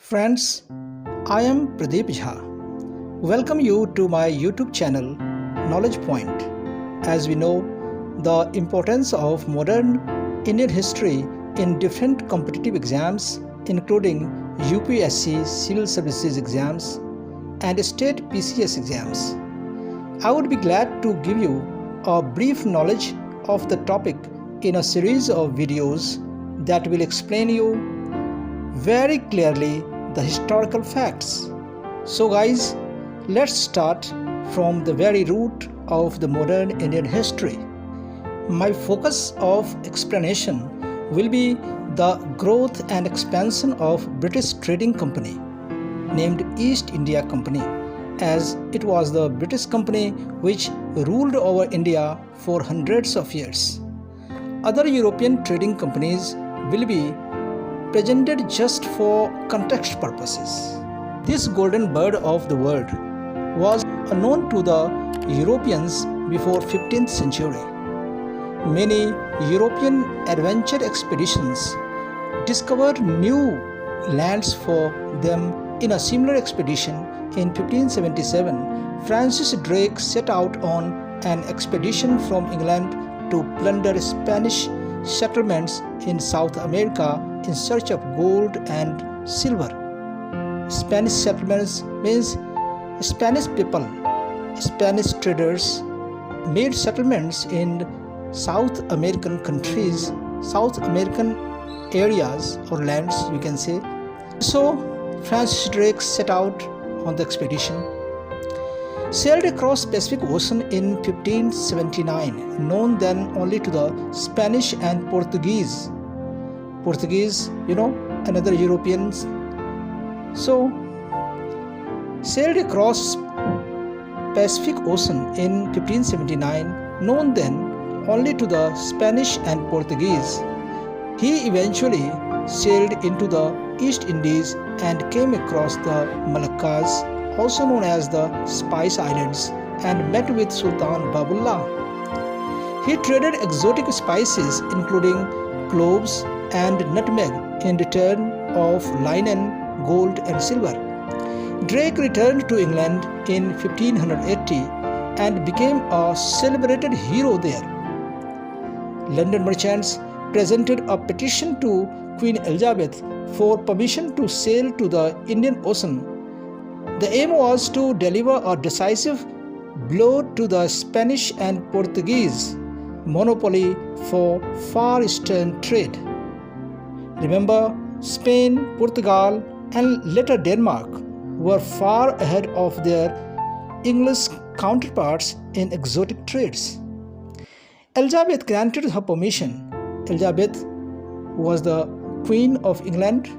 Friends, I am Pradeep Jha. Welcome you to my YouTube channel Knowledge Point. As we know, the importance of modern Indian history in different competitive exams including UPSC Civil Services exams and state PCS exams. I would be glad to give you a brief knowledge of the topic in a series of videos that will explain you very clearly the historical facts. So guys, let's start from the very root of the modern Indian history. My focus of explanation will be the growth and expansion of British trading company named East India Company, as it was the British company which ruled over India for hundreds of years. Other European trading companies will be presented just for context purposes. This golden bird of the world was unknown to the Europeans before 15th century. Many European adventure expeditions discovered new lands for them. In a similar expedition in 1577, Francis Drake set out on an expedition from England to plunder Spanish settlements in South America in search of gold and silver. Spanish settlements means Spanish people. Spanish traders made settlements in South American countries, South American areas or lands, you can say. So Francis Drake set out on the expedition, sailed across Pacific Ocean in 1579, known then only to the Spanish and Portuguese. Portuguese, another Europeans. So, sailed across Pacific Ocean in 1579, known then only to the Spanish and Portuguese. He eventually sailed into the East Indies and came across the Malaccas, also known as the Spice Islands, and met with Sultan Babullah. He traded exotic spices including cloves and nutmeg in return of linen, gold and silver. Drake returned to England in 1580 and became a celebrated hero there. London merchants presented a petition to Queen Elizabeth for permission to sail to the Indian Ocean. The aim was to deliver a decisive blow to the Spanish and Portuguese monopoly for Far Eastern trade. Remember, Spain, Portugal, and later Denmark were far ahead of their English counterparts in exotic trades. Elizabeth granted her permission. Elizabeth was the Queen of England,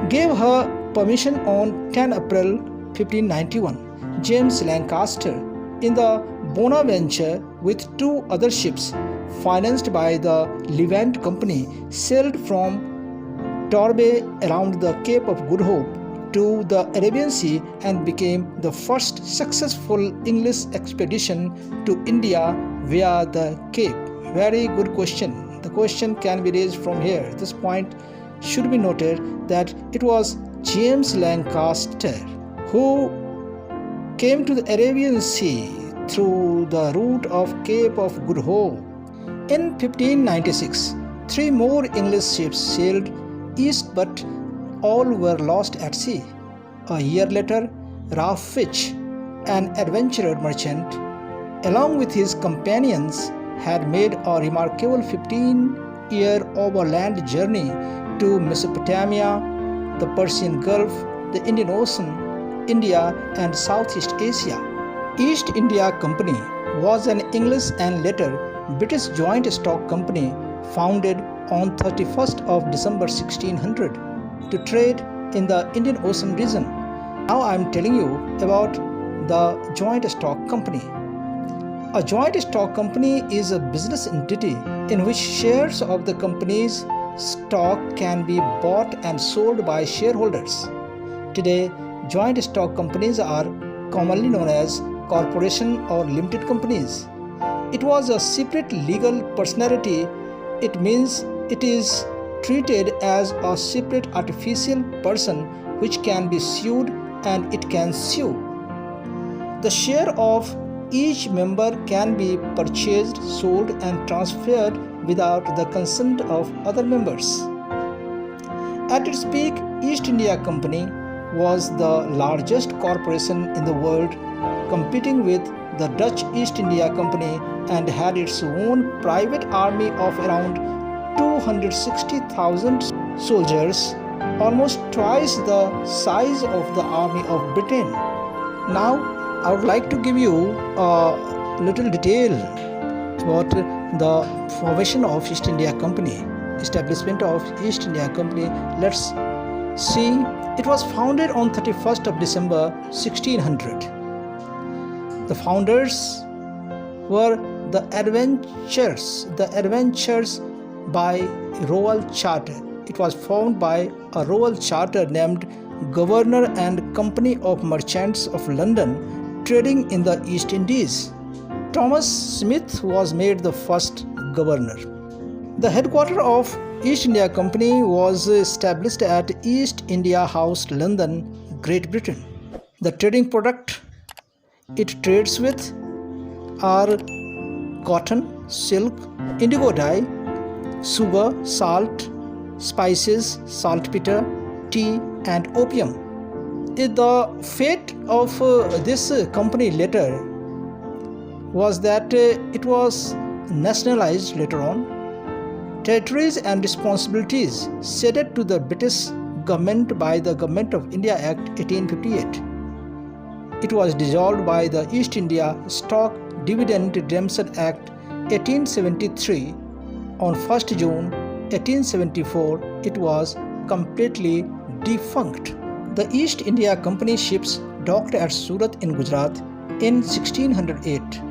gave her permission on 10 April 1591. James Lancaster, in the Bonaventure with two other ships financed by the Levant Company, sailed from Torbay around the Cape of Good Hope to the Arabian Sea and became the first successful English expedition to India via the Cape. Very good question. The question can be raised from here. This point should be noted that it was James Lancaster who came to the Arabian Sea through the route of Cape of Good Hope. In 1596, 3 more English ships sailed east, but all were lost at sea. A year later, Ralph Fitch, an adventurer merchant, along with his companions, had made a remarkable 15-year overland journey to Mesopotamia, the Persian Gulf, the Indian Ocean, India, and Southeast Asia. East India Company was an English and later British joint stock company founded on 31st of December 1600 to trade in the Indian Ocean region. Now I am telling you about the joint stock company. A joint stock company is a business entity in which shares of the company's stock can be bought and sold by shareholders. Today, joint stock companies are commonly known as corporation or limited companies. It was a separate legal personality. It means it is treated as a separate artificial person which can be sued and it can sue. The share of each member can be purchased, sold and transferred without the consent of other members. At its peak, East India Company was the largest corporation in the world, competing with the Dutch East India Company, and had its own private army of around 260,000 soldiers, almost twice the size of the army of Britain. Now, I would like to give you a little detail about the formation of East India Company, establishment of East India Company. Let's see. It was founded on 31st of December 1600. The founders were the adventurers by royal charter. It was formed by a royal charter named Governor and Company of Merchants of London, trading in the East Indies. Thomas Smith was made the first governor. The headquarters of East India Company was established at East India House, London, Great Britain. The trading product it trades with are cotton, silk, indigo dye, sugar, salt, spices, saltpeter, tea and opium. The fate of this company later was that it was nationalized later on. Territories and responsibilities ceded to the British government by the Government of India Act 1858. It was dissolved by the East India Stock Dividend Redemption Act 1873. On 1st June 1874, it was completely defunct. The East India Company ships docked at Surat in Gujarat in 1608.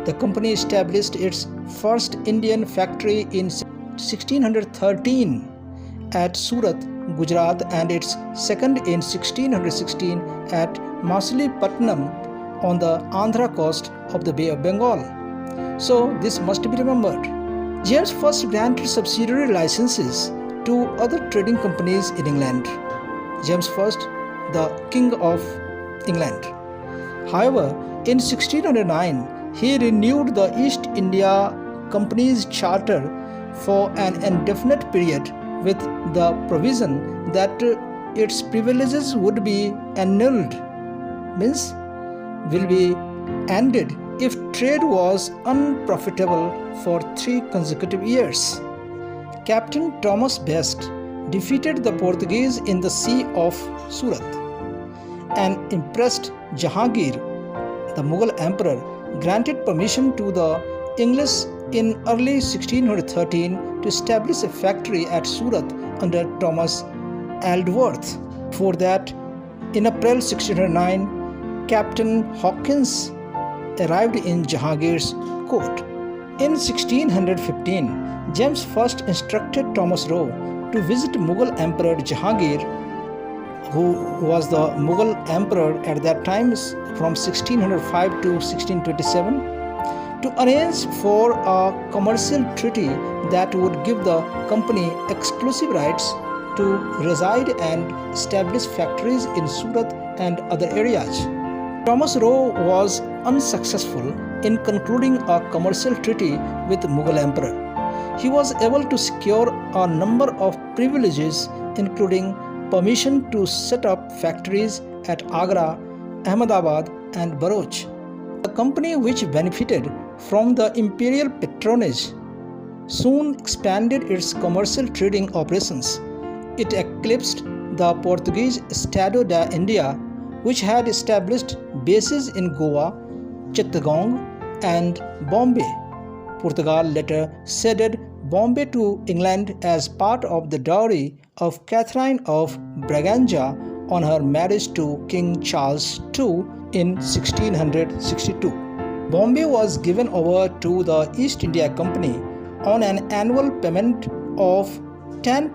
The company established its first Indian factory in 1613 at Surat, Gujarat, and its second in 1616 at Machilipatnam on the Andhra coast of the Bay of Bengal. So this must be remembered. James first granted subsidiary licenses to other trading companies in England. James I, the King of England. However, in 1609, he renewed the East India Company's charter for an indefinite period with the provision that its privileges would be annulled, means will be ended if trade was unprofitable for 3 consecutive years. Captain Thomas Best defeated the Portuguese in the Sea of Surat and impressed Jahangir, the Mughal emperor, granted permission to the English in early 1613 to establish a factory at Surat under Thomas Aldworth. For that, in April 1609, Captain Hawkins arrived in Jahangir's court. In 1615, James I instructed Thomas Roe to visit Mughal Emperor Jahangir, who was the Mughal emperor at that time from 1605 to 1627, to arrange for a commercial treaty that would give the company exclusive rights to reside and establish factories in Surat and other areas. Thomas Roe was unsuccessful in concluding a commercial treaty with the Mughal emperor. He was able to secure a number of privileges, including permission to set up factories at Agra, Ahmedabad and Bharuch. The company, which benefited from the imperial patronage, soon expanded its commercial trading operations. It eclipsed the Portuguese Estado da India, which had established bases in Goa, Chittagong and Bombay. Portugal later ceded Bombay to England as part of the dowry of Catherine of Braganza on her marriage to King Charles II in 1662. Bombay was given over to the East India Company on an annual payment of £10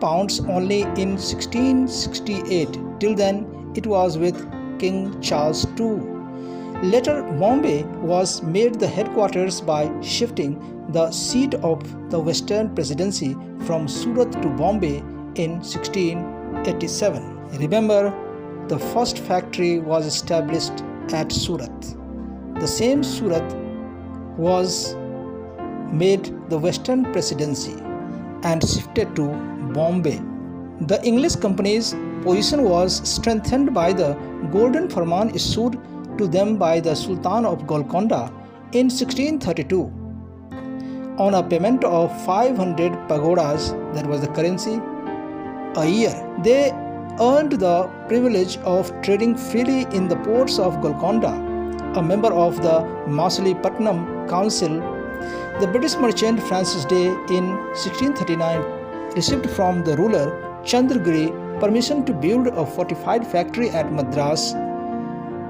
only in 1668. Till then, it was with King Charles II. Later, Bombay was made the headquarters by shifting the seat of the Western Presidency from Surat to Bombay in 1687. Remember, the first factory was established at Surat. The same Surat was made the Western Presidency and shifted to Bombay. The English company's position was strengthened by the Golden Farman issued to them by the Sultan of Golconda in 1632. On a payment of 500 pagodas, that was the currency, a year, they earned the privilege of trading freely in the ports of Golconda. A member of the Machilipatnam Council, the British merchant Francis Day in 1639 received from the ruler Chandragiri permission to build a fortified factory at Madras,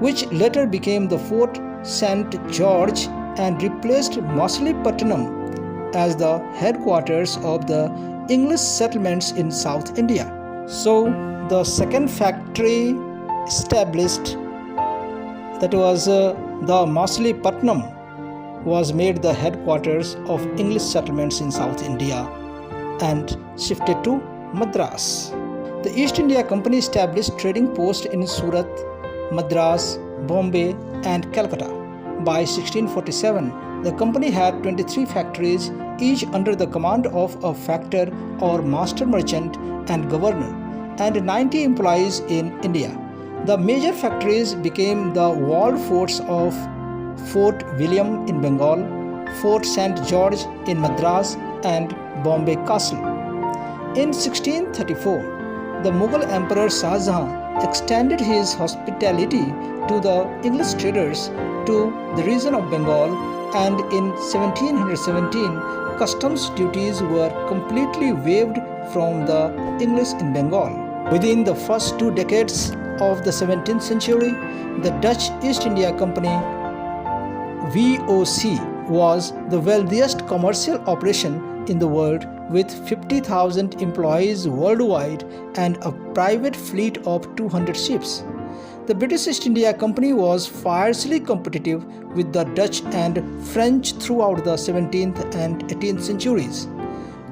which later became the Fort St. George and replaced Machilipatnam as the headquarters of the English settlements in South India. So the second factory established, that was the Machilipatnam, was made the headquarters of English settlements in South India and shifted to Madras. The East India Company established trading posts in Surat, Madras, Bombay and Calcutta. By 1647, the company had 23 factories, each under the command of a factor or master merchant and governor, and 90 employees in India. The major factories became the walled forts of Fort William in Bengal, Fort St. George in Madras and Bombay Castle. In 1634, the Mughal Emperor Shah Jahan extended his hospitality to the English traders to the region of Bengal, and in 1717, customs duties were completely waived from the English in Bengal. Within the first 2 decades of the 17th century, the Dutch East India Company VOC was the wealthiest commercial operation in the world, with 50,000 employees worldwide and a private fleet of 200 ships. The British East India Company was fiercely competitive with the Dutch and French throughout the 17th and 18th centuries.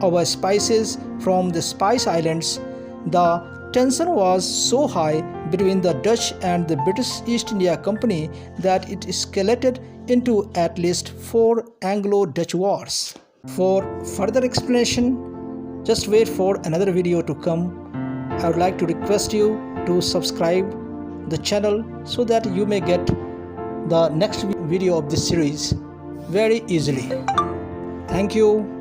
Our spices from the Spice Islands, the tension was so high between the Dutch and the British East India Company that it escalated into at least 4 Anglo-Dutch wars. For further explanation, just wait for another video to come. I would like to request you to subscribe the channel so that you may get the next video of this series very easily. Thank you.